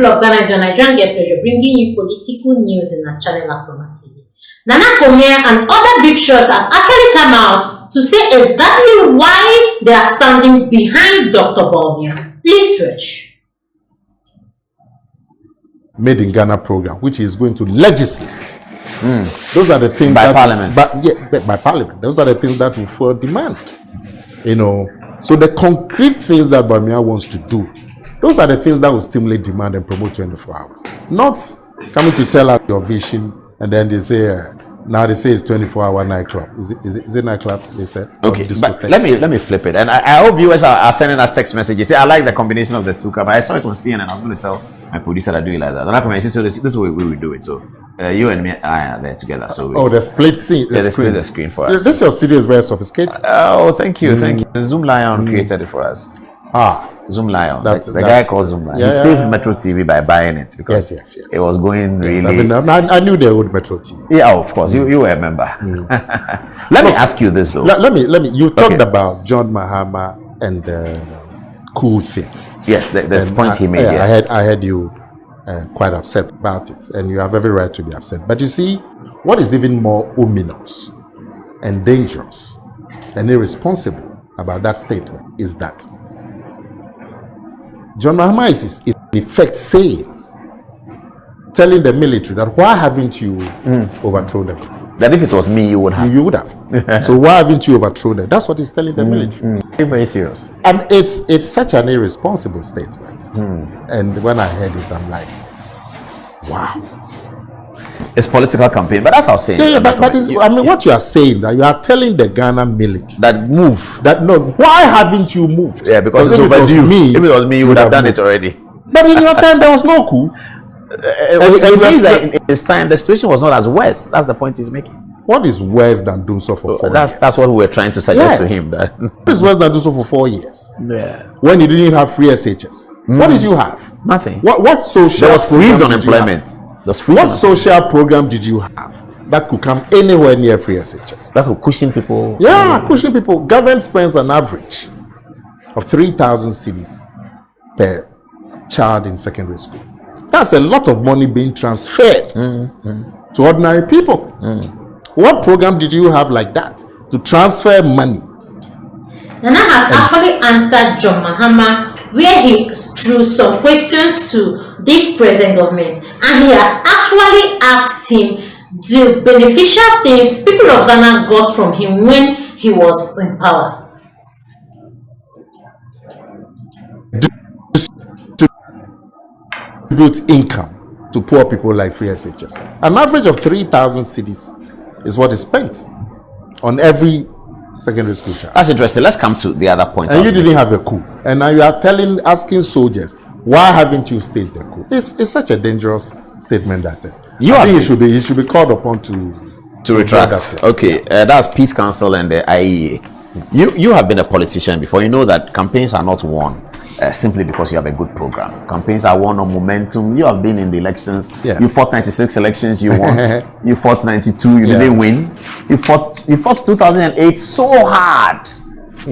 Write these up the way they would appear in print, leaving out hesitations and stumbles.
people of Ghana, it's your Nigerian Get Pleasure, bringing you political news in our channel Akroma TV. Nana Komia and other big shots have actually come out to say exactly why they are standing behind Dr. Bawumia. Please switch. Made in Ghana program, which is going to legislate. Those are the things by that Parliament. By Parliament. Those are the things that will fuel demand. You know, so the concrete things that Bawumia wants to do, those are the things that will stimulate demand and promote 24 hours. Not coming to tell us your vision and then they say now they say it's 24-hour nightclub. Is it nightclub? They said. Okay, but let me flip it. And I hope viewers are sending us text messages. Say I like the combination of the two cup. I saw it on CNN. I was going to tell my producer that I do it like that. And I come so this is the way we will do it. So you and me are there together. So the split scene. They split the screen for us. This your studio is very sophisticated. Oh, thank you, thank you. Zoom Lion created it for us. Zoom Lion. The guy called Zoom Lion. He saved Metro TV by buying it because yes. It was going really. I knew they would Metro TV. Yeah, of course. You were a member. Let me ask you this though. Let me. You talked about John Mahama and the Coup thing. Yes, the point he made. I heard you quite upset about it, and you have every right to be upset. But you see, what is even more ominous and dangerous and irresponsible about that statement is that John Mahama is in effect telling the military that why haven't you overthrown them? That if it was me, you would have. You would have. So why haven't you overthrown them? That's what he's telling the military. Very, very serious. And it's such an irresponsible statement. And when I heard it, I'm like, wow. It's political campaign, but that's how I'm saying. Yeah, but what you are saying that you are telling the Ghana military that move. Why haven't you moved? Yeah, because it's overdue. If it was me, you would have done it already. But in your time, there was no coup. It means that in his time, the situation was not as worse. That's the point he's making. What is worse than doing so for 4 years? That's what we were trying to suggest to him. That what is worse than doing so for 4 years? Yeah. When you didn't have free SHS. What did you have? Nothing. What social? There was freeze on employment. What social program did you have that could come anywhere near free SHS? That could cushion people. Yeah, cushion people. Government spends an average of 3,000 cedis per child in secondary school. That's a lot of money being transferred to ordinary people. What program did you have like that to transfer money? Nana has actually answered John Mahama where he threw some questions to this present government, and he has actually asked him the beneficial things people of Ghana got from him when he was in power. Distribute income to poor people like free SHS. An average of 3,000 cedis is what is spent on every secondary school child. That's interesting. Let's come to the other point. And you didn't have a coup, and now you are asking soldiers, why haven't you staged a coup? It's such a dangerous statement that I think he should be called upon to retract. Okay, that's Peace Council and the IEA. You have been a politician before. You know that campaigns are not won simply because you have a good program. Campaigns are won on momentum. You have been in the elections. Yeah. You fought 96 elections, you won. You fought 92, you didn't win. You fought 2008 so hard.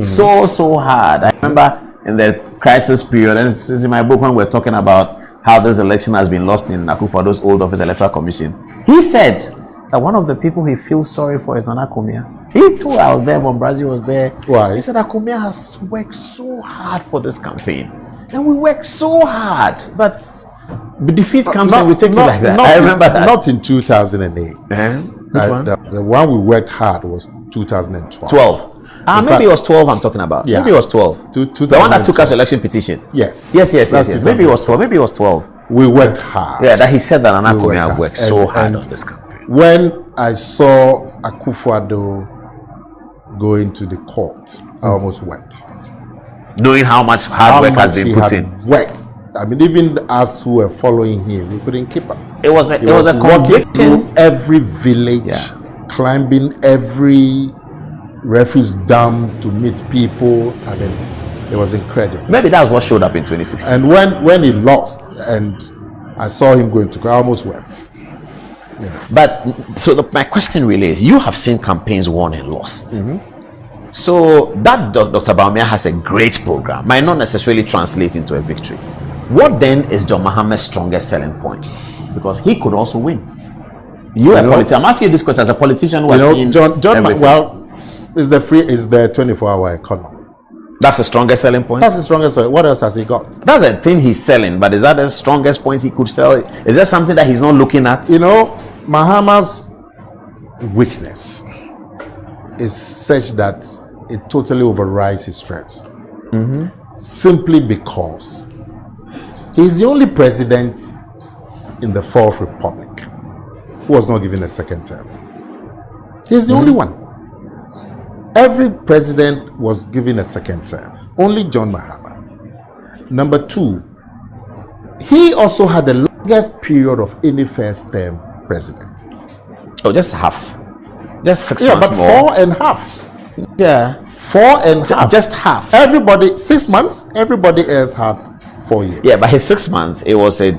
So hard. I remember in the crisis period, and it's in my book when we're talking about how this election has been lost in Akufo-Addo's old office electoral commission. He said that one of the people he feels sorry for is Nana Komia. He too, I was there when Brazil was there. Why? He said that Komia has worked so hard for this campaign. And we worked so hard. But the defeat comes and we take it like that. I remember that. Not in 2008. The one we worked hard was 2012. Maybe it was 12 I'm talking about. Yeah. Maybe it was 12. The one that took us election petition. Yes. Yes. Maybe it was 12. Maybe it was 12. We worked hard. Yeah, that he said that Nana Komia worked so hard on this campaign. When I saw Akufo-Addo go into the court, I almost wept. Knowing how much hard work has been put in. Worked. I mean, even us who were following him, we couldn't keep up. It was a walking through every village, climbing every refuse dam to meet people. I mean, it was incredible. Maybe that was what showed up in 2016. And when he lost, and I saw him going to court, I almost wept. Yeah. But so my question really is: you have seen campaigns won and lost. So that Dr. Bawumia has a great program might not necessarily translate into a victory. What then is John Mahama's strongest selling point? Because he could also win. You're a politician. I'm asking you this question as a politician who has seen John everything. well, is the 24-hour economy. That's the strongest selling point? That's the strongest. What else has he got? That's the thing he's selling, but is that the strongest point he could sell? Is there something that he's not looking at? Mahama's weakness is such that it totally overrides his strengths. Simply because he's the only president in the Fourth Republic who was not given a second term. He's the only one. Every president was given a second term. Only John Mahama. Number two, he also had the longest period of any first term president. Oh, just half. Just 6 Yeah, months but more. 4.5. Yeah. 4.5. Just half. Everybody, 6 months, everybody else had 4 years. Yeah, but his 6 months, it was a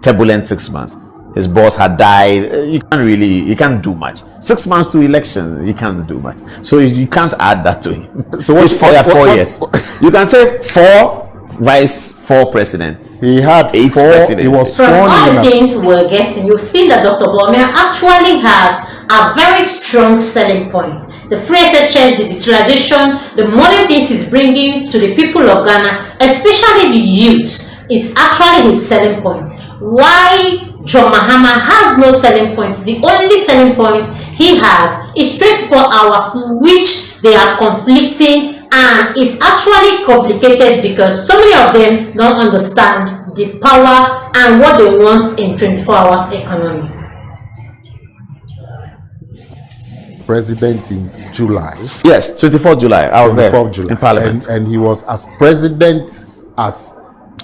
turbulent 6 months. His boss had died. You can't do much. 6 months to election, you can't do much. So you can't add that to him. So what's 4 what- years? You can say 4 vice, 4 presidents. He had 8 4. presidents. He was From sworn all in the as- things we're getting, you've seen that Dr. Bawumia actually has a very strong selling point. The free SHS, the digitalization, the modern things he's bringing to the people of Ghana, especially the youth, is actually his selling point. Why John Mahama has no selling point? The only selling point he has is 24 hours, which they are conflicting, and it's actually complicated because so many of them don't understand the power and what they want in 24 hours economy. president in July. Yes, 24th July. I was there 24th July. in Parliament. And he was as president as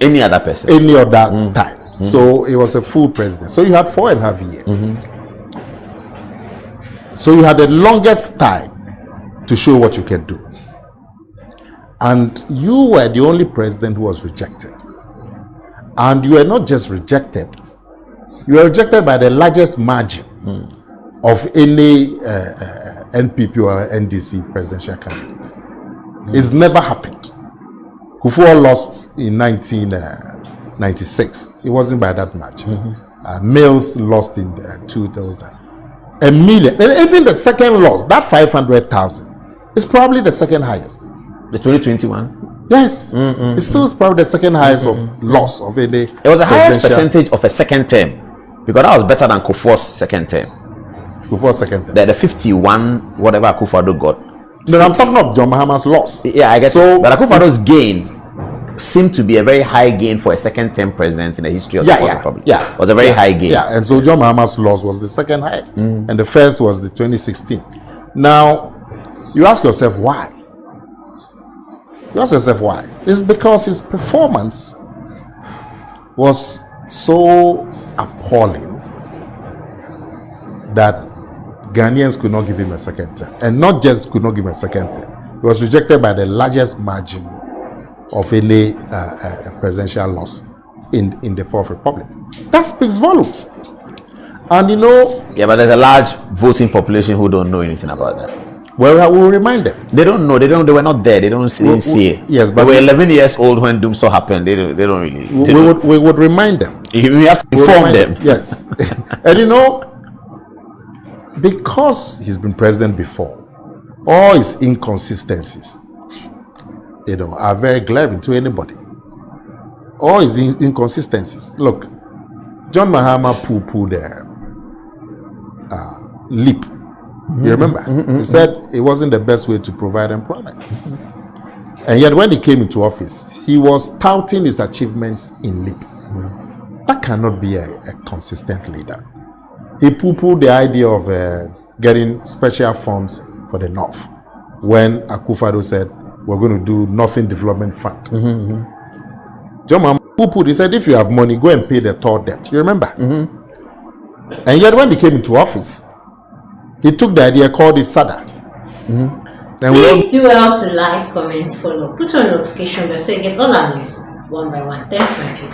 Any other person. any other time. So it was a full president. So you had 4.5 years. So you had the longest time to show what you can do. And you were the only president who was rejected. And you were not just rejected, you were rejected by the largest margin of any NPP or NDC presidential candidate. It's never happened. Kufuor lost in 1996. It wasn't by that much. Mills lost in 2000. A million. And even the second loss, that 500,000, is probably the second highest. The 2021. Yes. It's still probably the second highest of loss of any. It was the highest presidential- percentage of a second term, because that was better than Kufuor's second term. Kufuor's second term. The 51 whatever Akufo-Addo got. No, I'm talking of John Mahama's loss. Yeah, I guess. So- So, but Akufo-Addo's gain seemed to be a very high gain for a second term president in the history of the Fourth Republic. Yeah. It was a very high gain. Yeah, and so John Mahama's loss was the second highest, and the first was the 2016. Now, you ask yourself why. You ask yourself why. It's because his performance was so appalling that Ghanaians could not give him a second term, and not just could not give him a second term. He was rejected by the largest margin of any presidential loss in the Fourth Republic. That speaks volumes. And you know, Yeah, but there's a large voting population who don't know anything about that. well, I will remind them. They don't know. They were not there. They don't see it. Yes, They but were 11 years old when Doomsaw happened. They don't really. they don't- We would remind them. You have to We would inform remind them. Yes. And you know, because he's been president before, all his inconsistencies, are very glaring to anybody. All his inconsistencies. Look, John Mahama poo-pooed LEAP. You remember? He said it wasn't the best way to provide employment. And yet when he came into office, he was touting his achievements in LEAP. That cannot be a consistent leader. He poo-pooed the idea of getting special funds for the North when Akufo-Addo said, we're going to do Northern Development Fund. John Mahama poo-pooed. He said, if you have money, go and pay the toll debt. You remember? And yet when he came into office, he took the idea, called it SADA. And Please do well to like, comment, follow, put on notification bell so you get all our news one by one. Thanks, my people.